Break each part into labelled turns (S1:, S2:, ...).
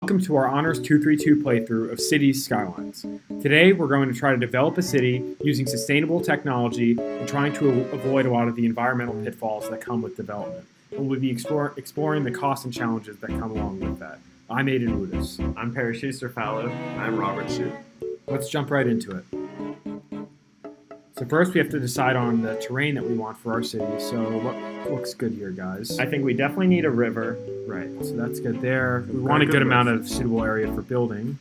S1: Welcome to our Honors 232 playthrough of Cities Skylines. Today we're going to try to develop a city using sustainable technology and trying to avoid a lot of the environmental pitfalls that come with development. And we'll be exploring the costs and challenges that come along with that. I'm Aiden Rudis.
S2: I'm Shusterfallou.
S3: I'm Robert Hsu.
S1: Let's jump right into it. So first we have to decide on the terrain that we want for our city. So what looks good here, guys?
S2: I think we definitely need a river.
S1: Right, so that's good there. We want a good amount of suitable area for building.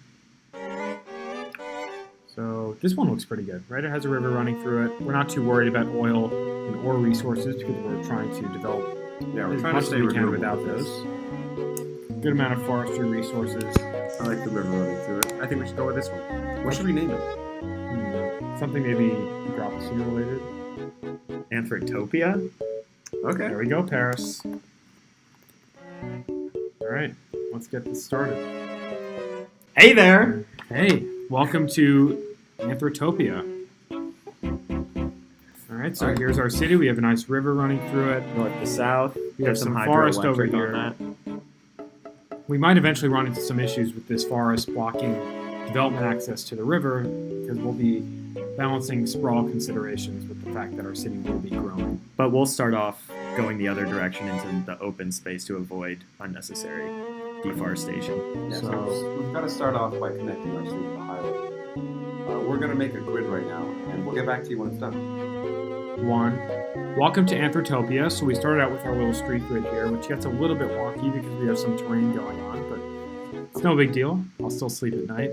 S1: So this one looks pretty good, right? It has a river running through it. We're not too worried about oil and ore resources because we're trying to develop
S3: we're
S1: as
S3: trying
S1: much
S3: to stay
S1: as we can
S3: renewable.
S1: without those. Good amount of forestry resources.
S3: I like the river running through it. I think we should go with this one. What should we name it?
S1: Something maybe Anthropocene related.
S2: Anthrotopia?
S3: Okay.
S1: There we go, Paris. All right, let's get this started.
S2: Hey there!
S1: Hey, welcome to Anthrotopia. All right, so here's our city. We have a nice river running through it.
S2: North to south.
S1: We have
S2: There's
S1: some forest over
S2: hydroelectric
S1: here.
S2: on
S1: We might eventually run into some issues with this forest blocking development access to the river because we'll be balancing sprawl considerations with the fact that our city will be growing.
S2: But we'll start off going the other direction into the open space to avoid unnecessary deforestation.
S3: Yeah,
S1: So-
S3: so we've got to start off by connecting our city to the highway. We're going to make a grid right now, and we'll get back to you when it's done.
S1: One, welcome to Anthrotopia. So we started out with our little street grid here, which gets a little bit wonky because we have some terrain going on, but it's no big deal. I'll still sleep at night.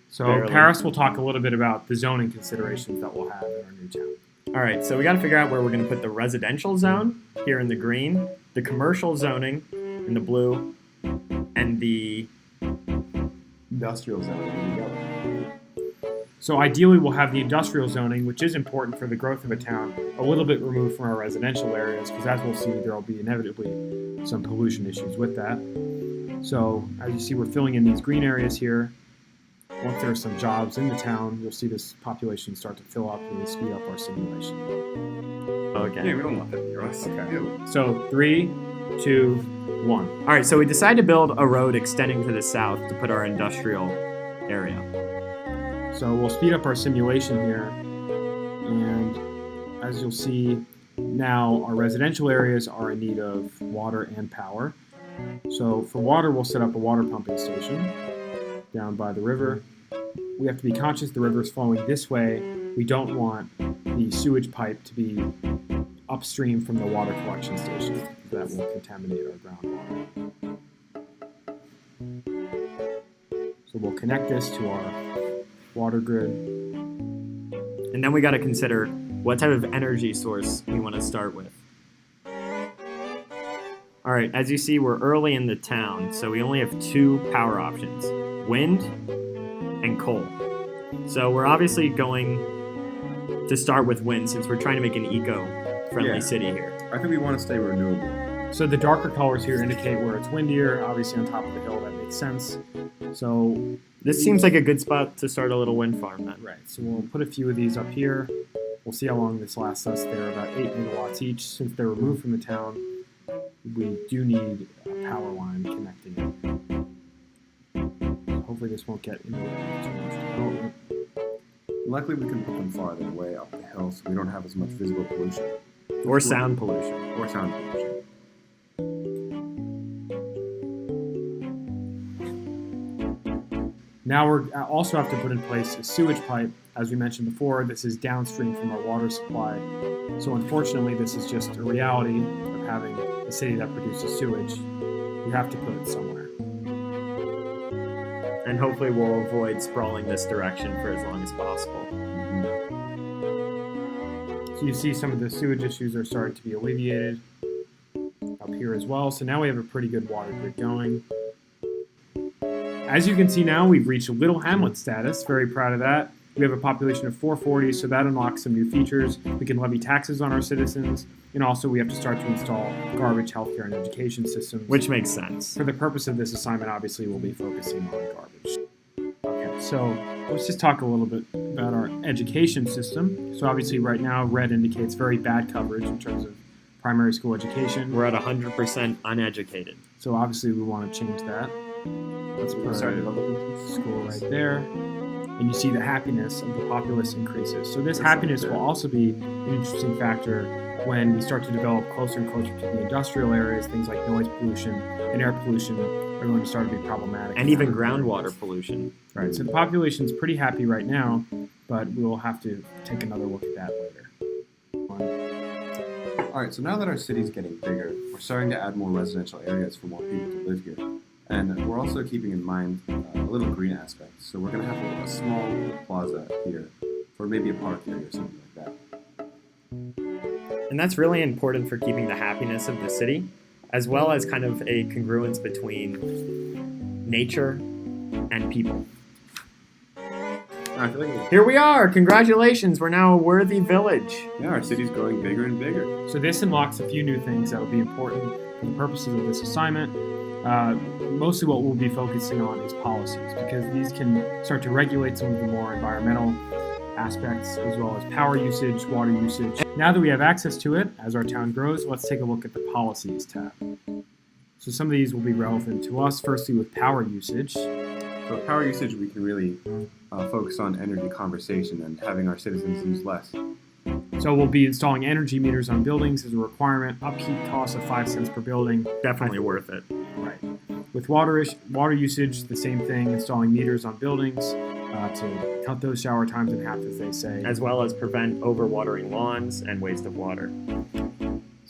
S1: So
S2: Barely.
S1: Paris will talk a little bit about the zoning considerations that we'll have in our new town.
S2: All right, so we got to figure out where we're going to put the residential zone here in the green, the commercial zoning in the blue, and the
S3: Industrial zone in the yellow.
S1: So ideally, we'll have the industrial zoning, which is important for the growth of a town, a little bit removed from our residential areas, because as we'll see, there will be inevitably some pollution issues with that. So as you see, we're filling in these green areas here. Once there are some jobs in the town, you'll see this population start to fill up and we speed up our simulation.
S2: okay.
S3: Yeah, we don't want that near us.
S1: Okay.
S3: Ew.
S1: So 3, 2, 1.
S2: All right, so we decided to build a road extending to the south to put our industrial area.
S1: So we'll speed up our simulation here, and as you'll see, now our residential areas are in need of water and power. So for water, we'll set up a water pumping station down by the river. We have to be conscious the river is flowing this way. We don't want the sewage pipe to be upstream from the water collection station. That will contaminate our groundwater. So we'll connect this to our water grid.
S2: And then we got to consider what type of energy source we want to start with. All right, as you see, we're early in the town, so we only have 2 power options, wind and coal. So we're obviously going to start with wind since we're trying to make an eco-friendly
S3: Yeah.
S2: city here.
S3: I think we want to stay renewable.
S1: So the darker colors here indicate where it's windier. Obviously on top of the hill, that makes sense. So
S2: This seems like a good spot to start a little wind farm then.
S1: right, so we'll put a few of these up here. We'll see how long this lasts us. They're about 8 megawatts each. Since they're removed from the town, we do need a power line connecting it. Hopefully this won't get in the way of too much development.
S3: Luckily, we can put them farther away up the hill so we don't have as much visible pollution.
S2: Or sound pollution.
S3: Or sound pollution.
S1: Now we also have to put in place a sewage pipe. As we mentioned before, this is downstream from our water supply. So unfortunately, this is just a reality of having a city that produces sewage. You have to put it somewhere.
S2: And hopefully we'll avoid sprawling this direction for as long as possible.
S1: So you see some of the sewage issues are starting to be alleviated up here as well. So now we have a pretty good water grid going. As you can see now, we've reached Little Hamlet status. Very proud of that. We have a population of 440, so that unlocks some new features. We can levy taxes on our citizens, and also we have to start to install garbage, healthcare, and education systems.
S2: Which makes sense.
S1: For the purpose of this assignment, obviously, we'll be focusing on garbage. Okay, so let's just talk a little bit about our education system. So obviously right now, red indicates very bad coverage in terms of primary school education.
S2: We're at 100% uneducated.
S1: So obviously we want to change that. Let's
S3: We'll
S1: put
S3: start
S1: a
S3: developing.
S1: school right there. And you see the happiness of the populace increases. So this
S3: That's
S1: happiness
S3: not
S1: will
S3: fair.
S1: also be an interesting factor when we start to develop closer and closer to the industrial areas. Things like noise pollution and air pollution are going to start to be problematic.
S2: And even groundwater pollution.
S1: Right, so the population's pretty happy right now, but we'll have to take another look at that later.
S3: All right, so now that our city's getting bigger, we're starting to add more residential areas for more people to live here. And we're also keeping in mind a little green aspect. So we're going to have a small plaza here for maybe a park area or something like that.
S2: And that's really important for keeping the happiness of the city, as well as kind of a congruence between nature and people.
S3: I feel like
S2: Here we are! Congratulations! We're now a worthy village.
S3: yeah, our city's growing bigger and bigger.
S1: So this unlocks a few new things that will be important for the purposes of this assignment. Mostly what we'll be focusing on is policies, because these can start to regulate some of the more environmental aspects, as well as power usage, water usage. Now that we have access to it, as our town grows, let's take a look at the policies tab. So some of these will be relevant to us, firstly with power usage.
S3: So with power usage, we can really focus on energy conservation and having our citizens use less.
S1: So we'll be installing energy meters on buildings as a requirement, upkeep costs of 5 cents per building.
S2: Definitely worth it.
S1: Right. With water usage, the same thing, installing meters on buildings to cut those shower times in half, as they say.
S2: As well as prevent overwatering lawns and waste of water.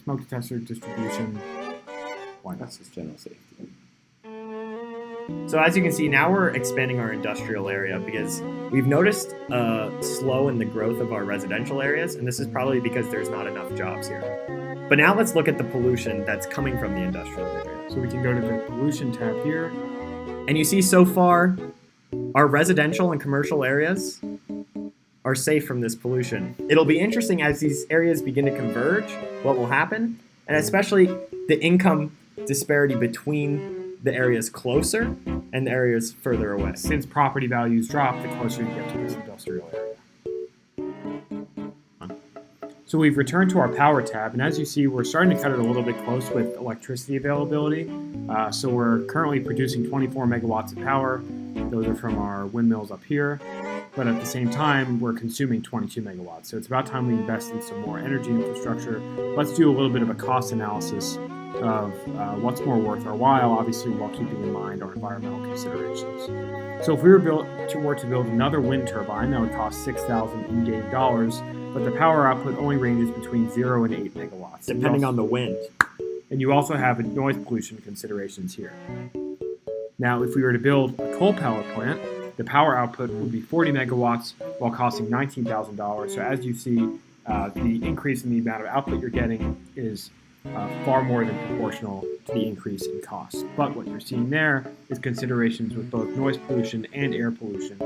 S1: Smoke detector distribution. Why not?
S3: That's just general safety.
S2: So as you can see, now we're expanding our industrial area because we've noticed a slow in the growth of our residential areas, and this is probably because there's not enough jobs here. But now let's look at the pollution that's coming from the industrial area.
S1: So we can go to the pollution tab here.
S2: And you see so far, our residential and commercial areas are safe from this pollution. It'll be interesting as these areas begin to converge, what will happen, and especially the income disparity between the areas closer and the areas further away.
S1: Since property values drop, the closer you get to this industrial area. So we've returned to our power tab, and as you see, we're starting to cut it a little bit close with electricity availability. So we're currently producing 24 megawatts of power. Those are from our windmills up here. But at the same time, we're consuming 22 megawatts. So it's about time we invest in some more energy infrastructure. Let's do a little bit of a cost analysis of what's more worth our while, obviously while keeping in mind our environmental considerations. So if we were to build another wind turbine, that would cost $6,000 in-game dollars, but the power output only ranges between 0 and 8 megawatts.
S2: Depending on the wind.
S1: And you also have noise pollution considerations here. Now, if we were to build a coal power plant, the power output would be 40 megawatts while costing $19,000. So as you see, the increase in the amount of output you're getting is far more than proportional to the increase in cost. But what you're seeing there is considerations with both noise pollution and air pollution.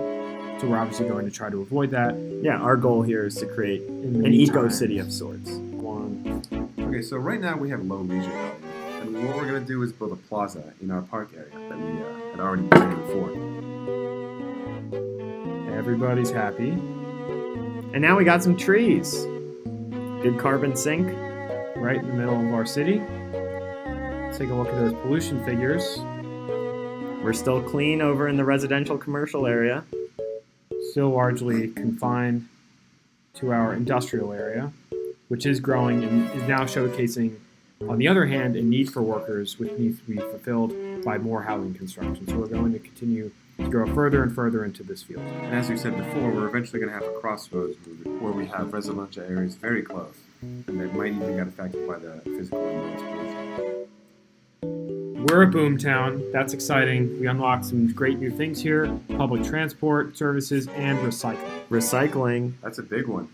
S1: So we're obviously going to try to avoid that.
S2: Yeah, our goal here is to create
S1: In the
S2: an
S1: meantime,
S2: eco-city of sorts.
S3: Okay, so right now we have low leisure value. And what we're going to do is build a plaza in our park area that we had already planned before.
S1: Everybody's happy.
S2: And now we got some trees. Good carbon sink.
S1: Right in the middle of our city. Let's take a look at those pollution figures.
S2: We're still clean over in the residential commercial area.
S1: Still largely confined to our industrial area, which is growing and is now showcasing, on the other hand, a need for workers, which needs to be fulfilled by more housing construction. So we're going to continue to grow further and further into this field.
S3: And as we said before, we're eventually going to have a crossroads where we have residential areas very close, and that might even get affected by the physical and noise pollution.
S1: We're a boom town. That's exciting. We unlocked some great new things here: public transport, services, and recycling.
S2: Recycling.
S3: That's a big one.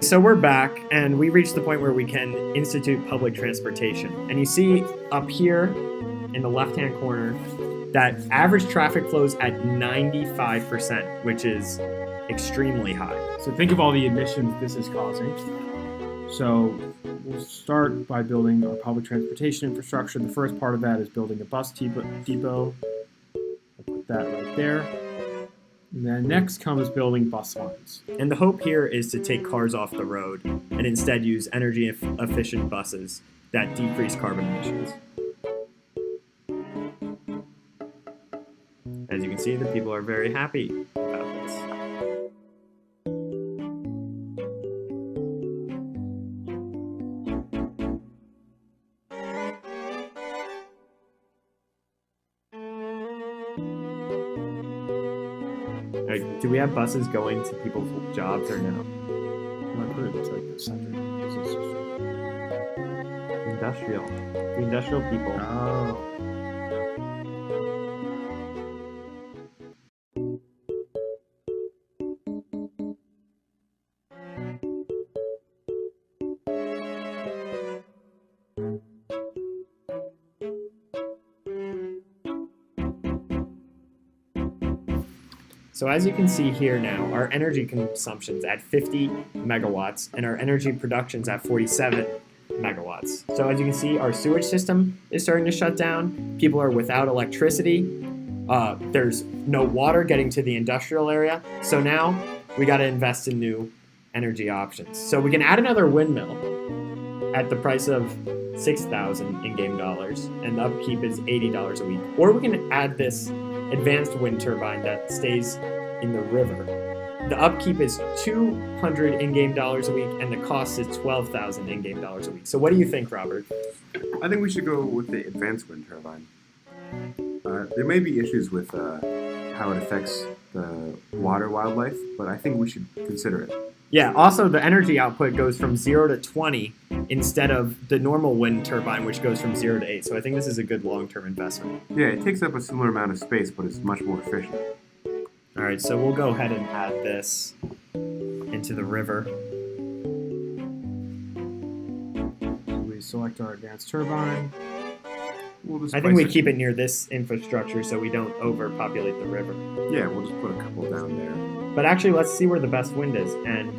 S2: So we're back, and we reached the point where we can institute public transportation. And you see up here in the left-hand corner that average traffic flows at 95%, which is extremely high.
S1: So think of all the emissions this is causing. So we'll start by building our public transportation infrastructure. The first part of that is building a bus depot. I'll put that right there. And then next comes building bus lines.
S2: And the hope here is to take cars off the road and instead use energy-efficient buses that decrease carbon emissions. As you can see, the people are very happy about this. Do we have buses going to people's jobs or no?
S1: I put it to like the center.
S2: Industrial. The industrial people.
S1: Oh.
S2: So as you can see here now, our energy consumption's at 50 megawatts and our energy production's at 47 megawatts. So as you can see, our sewage system is starting to shut down. People are without electricity. There's no water getting to the industrial area. So now we got to invest in new energy options. So we can add another windmill at the price of 6,000 in-game dollars, and the upkeep is $80 a week. Or we can add this advanced wind turbine that stays in the river. The upkeep is 200 in-game dollars a week, and the cost is 12,000 in-game dollars a week. So what do you think, Robert?
S3: I think we should go with the advanced wind turbine. There may be issues with how it affects the water wildlife, but I think we should consider it.
S2: Yeah, also the energy output goes from 0 to 20 instead of the normal wind turbine, which goes from 0 to 8. So I think this is a good long-term investment.
S3: Yeah, it takes up a similar amount of space, but it's much more efficient.
S2: All right, so we'll go ahead and add this into the river.
S1: So we select our advanced turbine.
S2: I think we keep it near this infrastructure so we don't overpopulate the river.
S3: Yeah, we'll just put a couple down there.
S2: But actually, let's see where the best wind is. And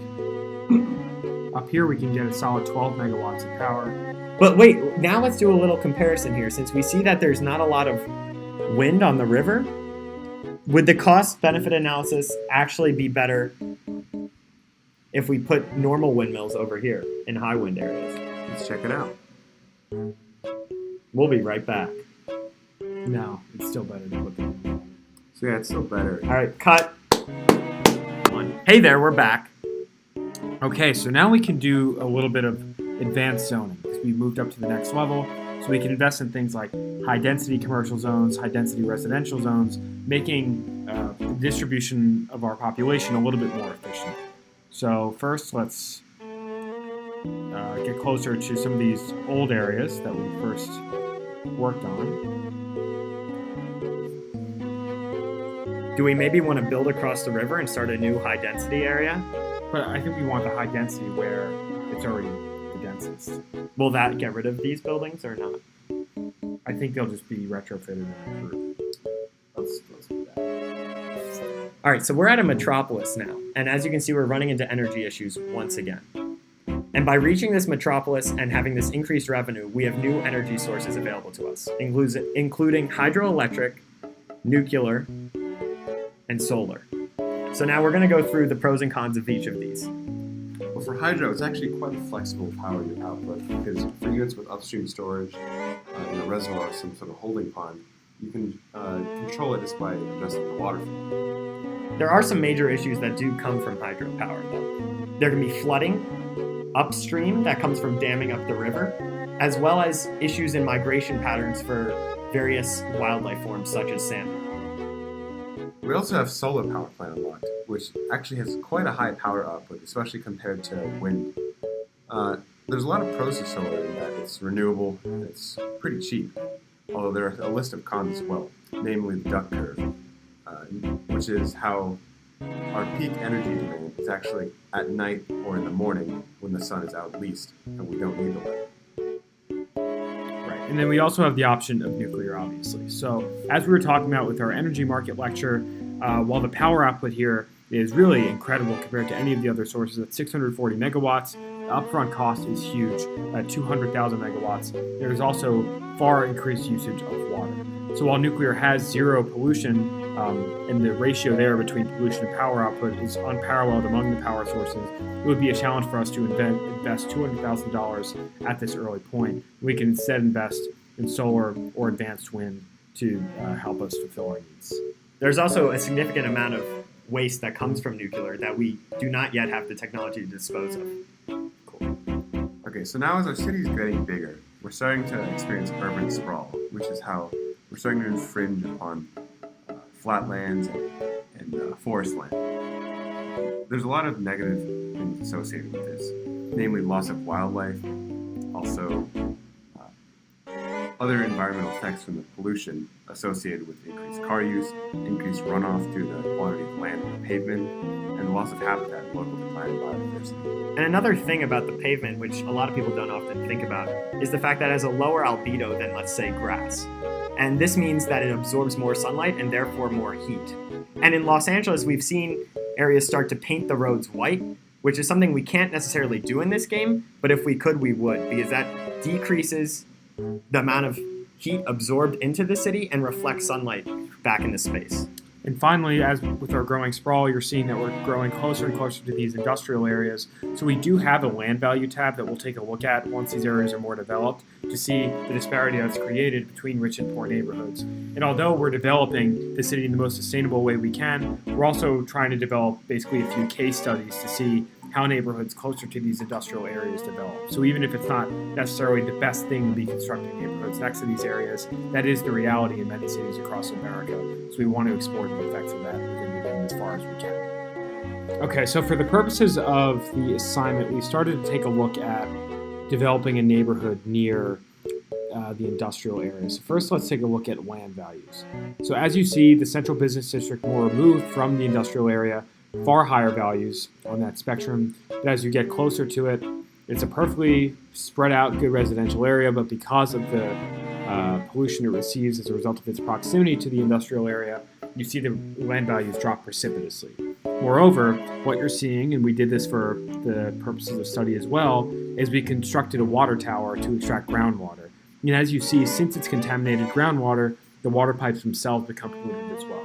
S1: up here, we can get a solid 12 megawatts of power.
S2: But wait, now let's do a little comparison here. Since we see that there's not a lot of wind on the river, would the cost-benefit analysis actually be better if we put normal windmills over here in high wind areas?
S3: Let's check it out.
S2: We'll be right back.
S1: No, it's still better to put them in.
S3: So yeah, it's still better.
S2: All right, cut. Hey there, we're back.
S1: Okay, so now we can do a little bit of advanced zoning because we moved up to the next level. So we can invest in things like high-density commercial zones, high-density residential zones, making the distribution of our population a little bit more efficient. So first, let's get closer to some of these old areas that we first worked on.
S2: Do we maybe want to build across the river and start a new high-density area?
S1: But I think we want the high density where it's already the densest.
S2: Will that get rid of these buildings or not?
S1: I think they'll just be retrofitted and improved. Let's do that.
S2: All right, so we're at a metropolis now. And as you can see, we're running into energy issues once again. And by reaching this metropolis and having this increased revenue, we have new energy sources available to us, including hydroelectric, nuclear, and solar. So now we're going to go through the pros and cons of each of these.
S3: Well, for hydro, it's actually quite a flexible power output because for units with upstream storage in a reservoir or some sort of holding pond, you can control it just by adjusting the water flow.
S2: There are some major issues that do come from hydropower, though. There can be flooding upstream that comes from damming up the river, as well as issues in migration patterns for various wildlife forms such as salmon.
S3: We also have solar power plant unlocked, which actually has quite a high power output, especially compared to wind. There's a lot of pros to solar in that it's renewable and it's pretty cheap, although there are a list of cons as well, namely the duck curve, which is how our peak energy demand is actually at night or in the morning when the sun is out least and we don't need the light.
S1: And then we also have the option of nuclear, obviously. So as we were talking about with our energy market lecture, while the power output here is really incredible compared to any of the other sources at 640 megawatts, the upfront cost is huge at 200,000 megawatts. There's also far increased usage of water. So while nuclear has zero pollution, and the ratio there between pollution and power output is unparalleled among the power sources, it would be a challenge for us to invest $200,000 at this early point. We can instead invest in solar or advanced wind to help us fulfill our needs.
S2: There's also a significant amount of waste that comes from nuclear that we do not yet have the technology to dispose of. Cool.
S3: Okay, so now as our city's getting bigger, we're starting to experience urban sprawl, which is how we're starting to infringe upon flatlands and forest land. There's a lot of negative things associated with this, namely loss of wildlife, also other environmental effects from the pollution associated with increased car use, increased runoff due to the quantity of land and pavement, and the loss of habitat and local decline in biodiversity.
S2: And another thing about the pavement, which a lot of people don't often think about, is the fact that it has a lower albedo than, let's say, grass. And this means that it absorbs more sunlight and therefore more heat. And in Los Angeles, we've seen areas start to paint the roads white, which is something we can't necessarily do in this game, but if we could, we would, because that decreases the amount of heat absorbed into the city and reflects sunlight back into space.
S1: And finally, as with our growing sprawl, you're seeing that we're growing closer and closer to these industrial areas. So we do have a land value tab that we'll take a look at once these areas are more developed to see the disparity that's created between rich and poor neighborhoods. And although we're developing the city in the most sustainable way we can, we're also trying to develop basically a few case studies to see how neighborhoods closer to these industrial areas develop. So even if it's not necessarily the best thing to be constructing neighborhoods next to these areas, that is the reality in many cities across America. So we want to explore the effects of that within the game as far as we can. Okay, so for the purposes of the assignment, we started to take a look at developing a neighborhood near the industrial areas. So first, let's take a look at land values. So as you see, the central business district more removed from the industrial area, far higher values on that spectrum. But as you get closer to it, it's a perfectly spread out good residential area, but because of the pollution it receives as a result of its proximity to the industrial area, you see the land values drop precipitously. Moreover, what you're seeing, and we did this for the purposes of study as well, is we constructed a water tower to extract groundwater. And as you see, since it's contaminated groundwater, the water pipes themselves become polluted as well.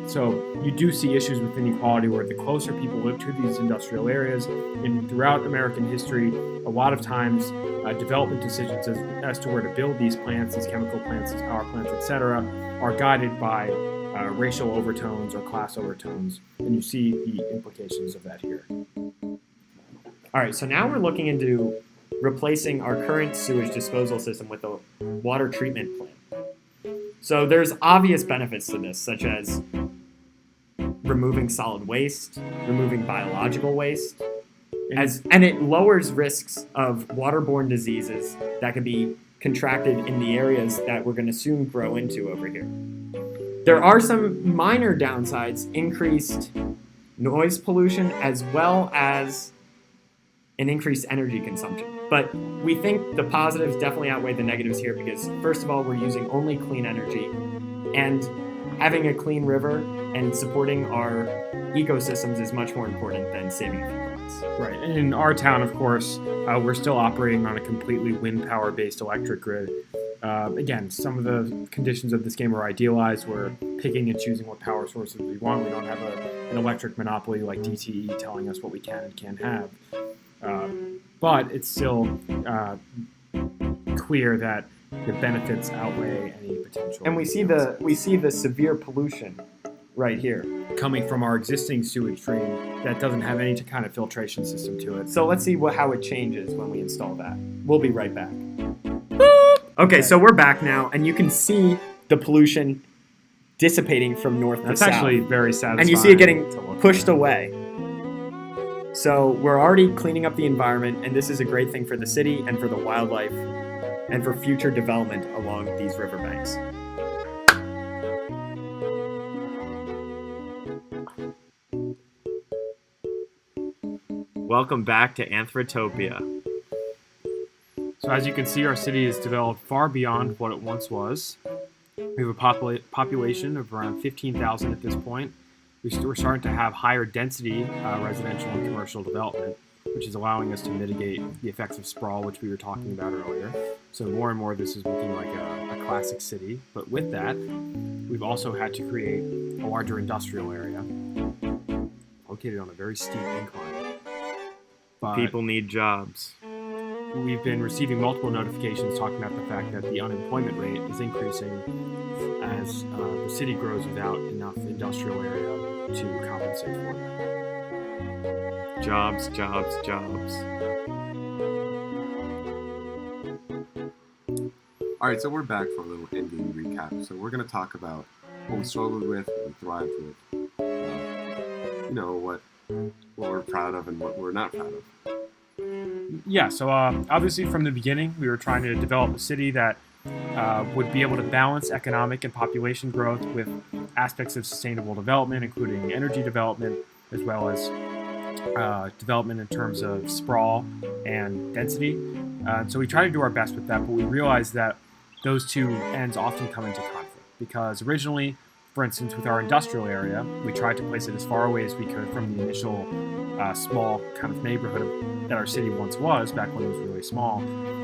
S1: So you do see issues with inequality where the closer people live to these industrial areas, and throughout American history, a lot of times development decisions as to where to build these plants, these chemical plants, these power plants, etc., are guided by racial overtones or class overtones, and you see the implications of that here.
S2: All right, so now we're looking into replacing our current sewage disposal system with a water treatment plant. So there's obvious benefits to this, such as removing solid waste, removing biological waste, and it lowers risks of waterborne diseases that can be contracted in the areas that we're going to soon grow into over here. There are some minor downsides, increased noise pollution, as well as an increased energy consumption. But we think the positives definitely outweigh the negatives here because, first of all, we're using only clean energy, and having a clean river and supporting our ecosystems is much more important than saving a few bucks.
S1: Right, and in our town, of course, we're still operating on a completely wind power-based electric grid. Again, some of the conditions of this game are idealized. We're picking and choosing what power sources we want. We don't have an electric monopoly like DTE telling us what we can and can't have. But it's still clear that the benefits outweigh any potential.
S2: And we see the severe pollution right here
S1: coming from our existing sewage stream that doesn't have any kind of filtration system to it.
S2: So let's see how it changes when we install that. We'll be right back. Okay, so we're back now, and you can see the pollution dissipating from north to south.
S1: That's actually very satisfying.
S2: And you see it getting pushed away. So we're already cleaning up the environment, and this is a great thing for the city and for the wildlife and for future development along these riverbanks. Welcome back to Anthrotopia.
S1: So as you can see, our city has developed far beyond what it once was. We have a population of around 15,000 at this point. We're starting to have higher density residential and commercial development, which is allowing us to mitigate the effects of sprawl, which we were talking about earlier. So more and more this is looking like a classic city. But with that, we've also had to create a larger industrial area located on a very steep incline. But
S2: people need jobs.
S1: We've been receiving multiple notifications talking about the fact that the unemployment rate is increasing, as the city grows without enough industrial area to compensate for that.
S2: Jobs, jobs, jobs.
S3: All right, so we're back for a little ending recap. So we're going to talk about what we struggled with, what we thrived with, what we're proud of and what we're not proud of.
S1: Yeah, so obviously from the beginning, we were trying to develop a city that would be able to balance economic and population growth with aspects of sustainable development, including energy development, as well as development in terms of sprawl and density. So we tried to do our best with that, but we realized that those two ends often come into conflict because originally, for instance, with our industrial area, we tried to place it as far away as we could from the initial small kind of neighborhood that our city once was, back when it was really small.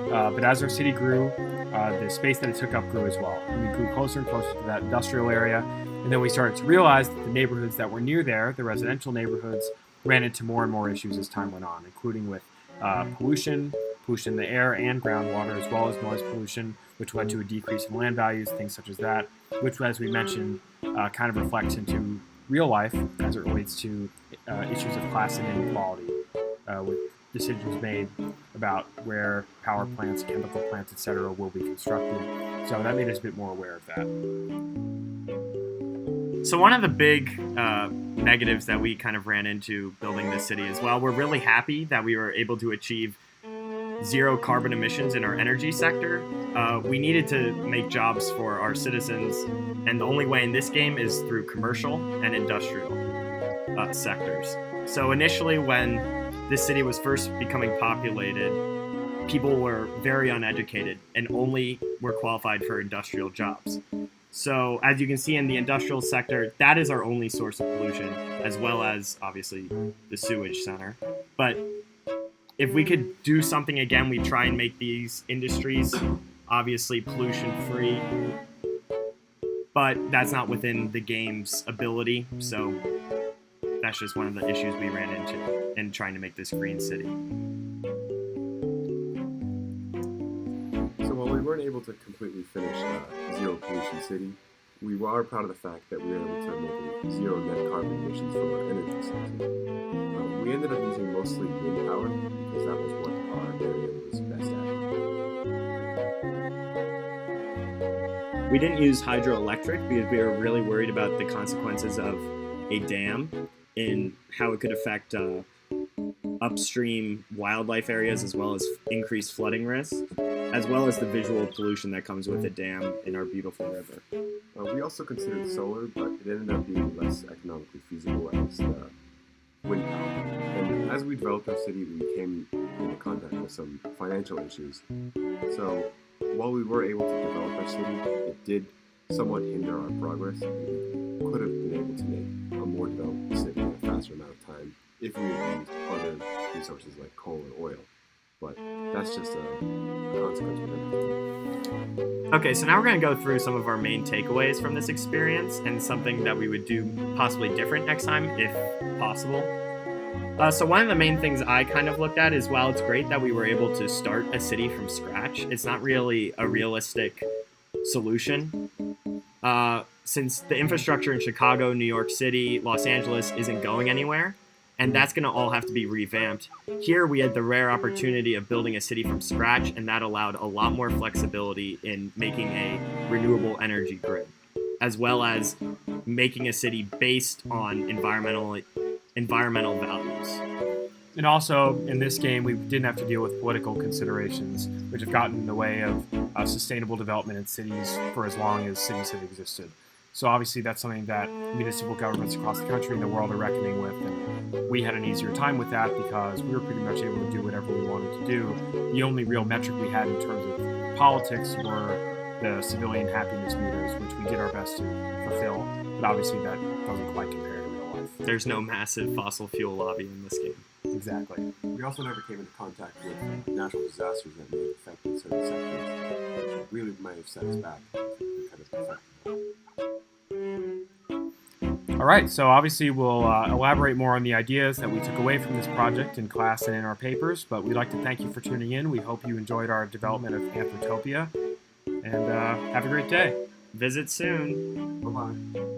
S1: But as our city grew, the space that it took up grew as well. And we grew closer and closer to that industrial area. And then we started to realize that the neighborhoods that were near there, the residential neighborhoods, ran into more and more issues as time went on, including with pollution in the air and groundwater, as well as noise pollution, which led to a decrease in land values, things such as that, which, as we mentioned, kind of reflects into real life as it relates to issues of class and inequality, with decisions made about where power plants, chemical plants, etc. will be constructed. So that made us a bit more aware of that.
S2: So one of the big negatives that we kind of ran into building this city as well, we're really happy that we were able to achieve zero carbon emissions in our energy sector. We needed to make jobs for our citizens, and the only way in this game is through commercial and industrial sectors. So initially, when this city was first becoming populated, people were very uneducated and only were qualified for industrial jobs. So as you can see in the industrial sector, that is our only source of pollution, as well as obviously the sewage center. But if we could do something again, we try and make these industries obviously pollution free, but that's not within the game's ability. So that's just one of the issues we ran into in trying to make this green city.
S3: So while we weren't able to completely finish Zero Pollution City, we are proud of the fact that we were able to make zero net carbon emissions from our energy sector. We ended up using mostly wind power because that was what our area was best at.
S2: We didn't use hydroelectric because we were really worried about the consequences of a dam and how it could affect upstream wildlife areas, as well as increased flooding risks, as well as the visual pollution that comes with a dam in our beautiful river.
S3: We also considered solar, but it ended up being less economically feasible as wind power. And as we developed our city, we came into contact with some financial issues. So while we were able to develop our city, it did somewhat hinder our progress, and we could have been able to make a more developed city in a faster amount of time if we had used other resources like coal and oil. But that's just a consequence we're going to have to.
S2: Okay, so now we're going to go through some of our main takeaways from this experience and something that we would do possibly different next time, if possible. So one of the main things I kind of looked at is, while it's great that we were able to start a city from scratch, it's not really a realistic solution. Since the infrastructure in Chicago, New York City, Los Angeles isn't going anywhere, and that's going to all have to be revamped. Here we had the rare opportunity of building a city from scratch, and that allowed a lot more flexibility in making a renewable energy grid, as well as making a city based on environmental values.
S1: And also, in this game, we didn't have to deal with political considerations, which have gotten in the way of sustainable development in cities for as long as cities have existed. So obviously, that's something that municipal governments across the country and the world are reckoning with, and we had an easier time with that because we were pretty much able to do whatever we wanted to do. The only real metric we had in terms of politics were the civilian happiness meters, which we did our best to fulfill, but obviously that doesn't quite compare to real life.
S2: There's no massive fossil fuel lobby in this game.
S1: Exactly.
S3: We also never came into contact with natural disasters that may have affected certain sectors, which really might have set us back.
S1: All right, so obviously we'll elaborate more on the ideas that we took away from this project in class and in our papers, but we'd like to thank you for tuning in. We hope you enjoyed our development of Anthrotopia, and have a great day.
S2: Visit soon.
S3: Bye-bye.